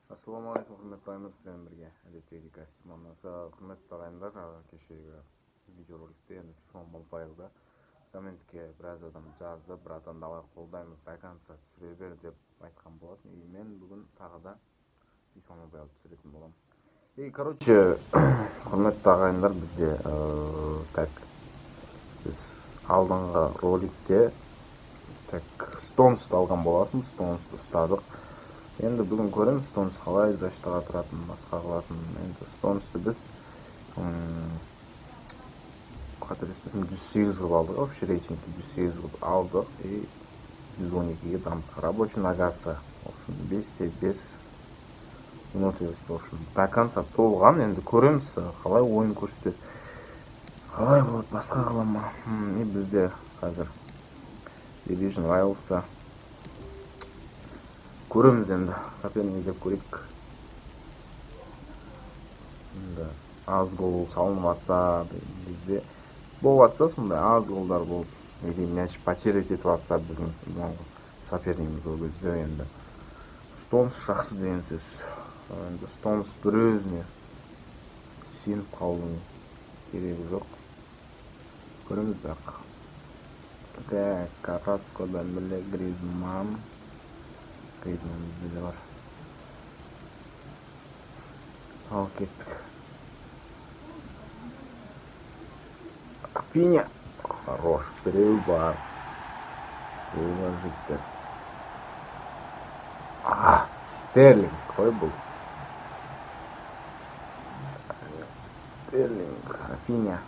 Ассаламу алейкум, құрметті ағайындар, сіздермен бірге әдеттегі кәсіп мамасы. Құрметті ағайындар, кешегі видеороликте енді FIFA Mobile'да комментке біраз адам жазды, братан давай қолдаймыз, до конца түсіре бер деп айтқан болатын. И мен бүгін тағы да FIFA Mobile түсіретін боламын. И короче, құрметті ағайындар, бізде біз алдыңғы роликте Stones'ты алған болатын, Stones'ты ұстадық. Енді бүгін көреміз Stones қалай заштаға тұратын, басқа қылатын. Енді Stones'ты біз қателеспесем 108 қылып алдық, вообще рейтингті 108 қылып алдық и 112-ге дамдық. Рабочий нагасы, в общем, 5-5 минут өсті, в общем, до конца толған. Енді көреміз қалай ойын көрсетеді, қалай болады, басқа қылама. И бізде қазір Division Rivals'та көреміз, енді соперник іздеп көрейік. Енді аз гол салынып жатса, бізде болып жатса, сондай аз голдар болып, или мяч потерять етіп жатса, біздің сопернигіміз ол кезде енді Stones жақсы деген сөз. Енді Stones бір өзіне сеніп қалудың керегі жоқ. Көреміз бірақ. Carrasco'дан біле Griezmann бізде де бар. Ал кеттік. Финя. Хорош, біреу бар. Жігіттер. Стерлинг, қой бұл. Стерлинг, Финя.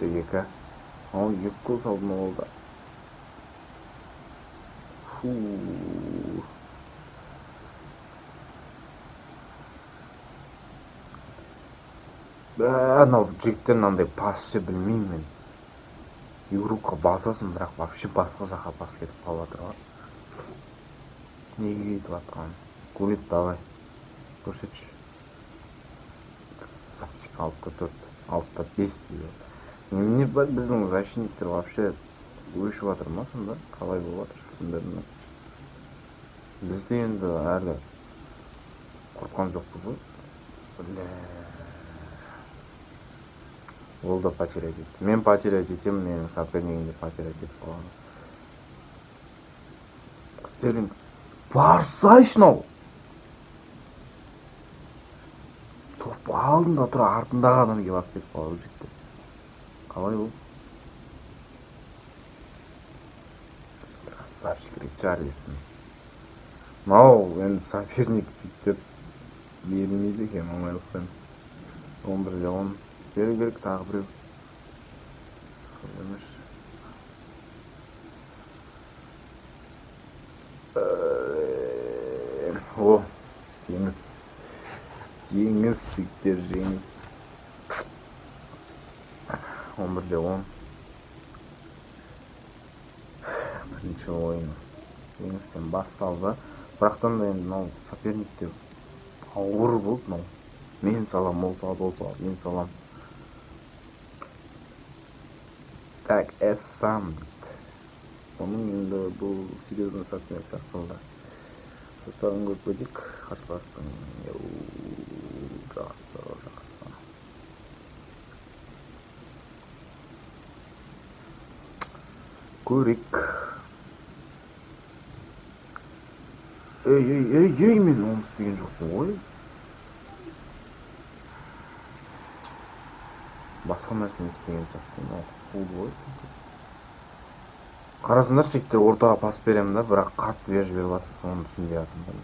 3-2. Ол 2 гол салды ма болды. Анау жігіттер мынандай пасшы білмеймін мен. Европқа басасың, бірақ вообще басқа жаққа пас кетіп қалып жатыр ғой. Неге кетіп жатқан? Гулит давай. Көрсетші. Красавчик, 6-4, 6-5 дейді. Немене біздің защитниктер вообще өшіп жатыр ма сонда? Қалай болып жатыр? Түсіндірдім. Бізде енді әлі құртқан жоқпыз ғой. Ол да потерять етті. Мен потерять етемін, менің сопернигім де потерять етіп қалған. Стерлинг. Барсайшы нау! Топ алдында тұр, артындағы адам келіп алып кетіп қалды жігіттер. Қалай ол? Красавчик Ричарлисон. Мынау енді соперник бүйтіп берілмейді екен, оңайлықпен. 11-10 беру керек, тағы біреу. О, жеңіс. Жеңіс, жігіттер, жеңіс. 11-10. Бірінші ойын жеңіспен басталды. Бірақтан да енді мынау соперниктер ауыр болды. Мен салам, ол салады, ол салады, мен салам. Так, Эссан. Оның енді бұл серьезный соперник сияқты. Составын көріп қарсыластың. Жақсы. Көрек. Ей, мен оны істеген жоқпын ғой. Басқа нәрсені істеген сияқты. Бұл ғой. Қарасындар шектер ортаға пас беремін да, бірақ қатты беріп жіберіп жатыр, соны түсінбей жатырмын.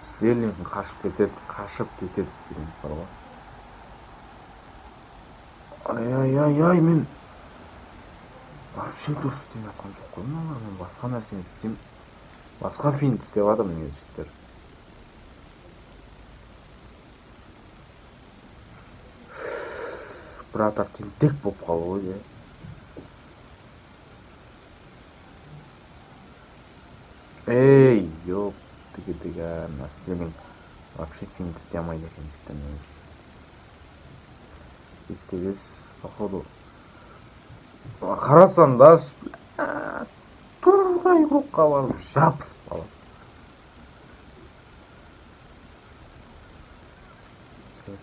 Стерлинг қашып кетеді істеген бар ғой. Ай, мен вообще дұрыс істеп жатқан жоқ қой. Мен басқа нәрсені істеймін. Басқа финт істеп жатырмын негізі жігіттер. Братар тентек болып қалды ғой де. Ей, ёп, тіге, Стерлинг вообще финт істей алмайды екен жігіттер негізі. Істегіз, походу. Қарасан да, тұрғай құрыққа барып жабысып қалады.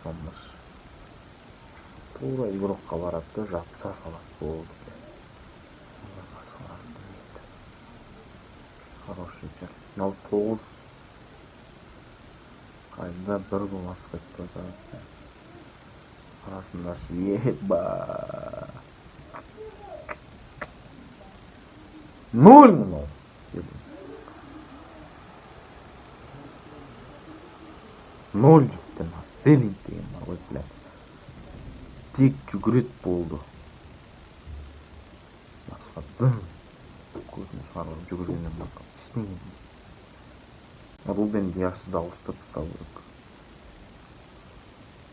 Сонмыш. Тура игрокка барат да жапса салат болду. Хороший чер. 09 кайда бір гол басып кетті да. Арасында еба. 0-0. 0 жіптен Селин деген бар ғой, блядь. Тек жүгірет болды. Басқа дым. Көзін шығарып жүгіргеннен басқа ештеңе. Рубен Диашты да ауыстырып тастау керек.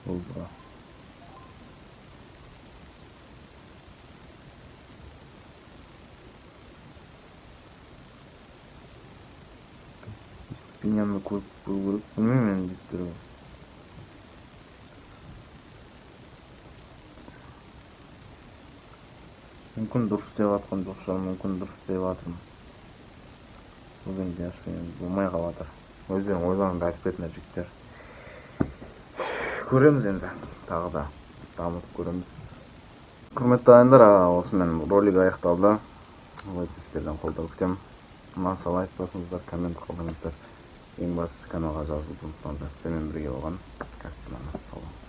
Олжа. Пинямды көріп көру керек. Білмеймін мен дейтірі. Мүмкін дұрыс деп атқан жоқ шығар, мүмкін дұрыс деп атырмын. Рубен Диашпен болмай қалады. Өздерің ойларыңды айтып кетіңдер жігіттер. Көреміз енді, тағы да дамытып көреміз. Құрметті ағайындар, осымен ролик аяқталды. Сіздерден қолдау күтемін. Маса лайк басыңыздар, коммент қалдырыңыздар. Ең бастысы каналға жазылуды ұмытпаңыздар. Сіздермен бірге болған Кастиман. Сау болыңыз.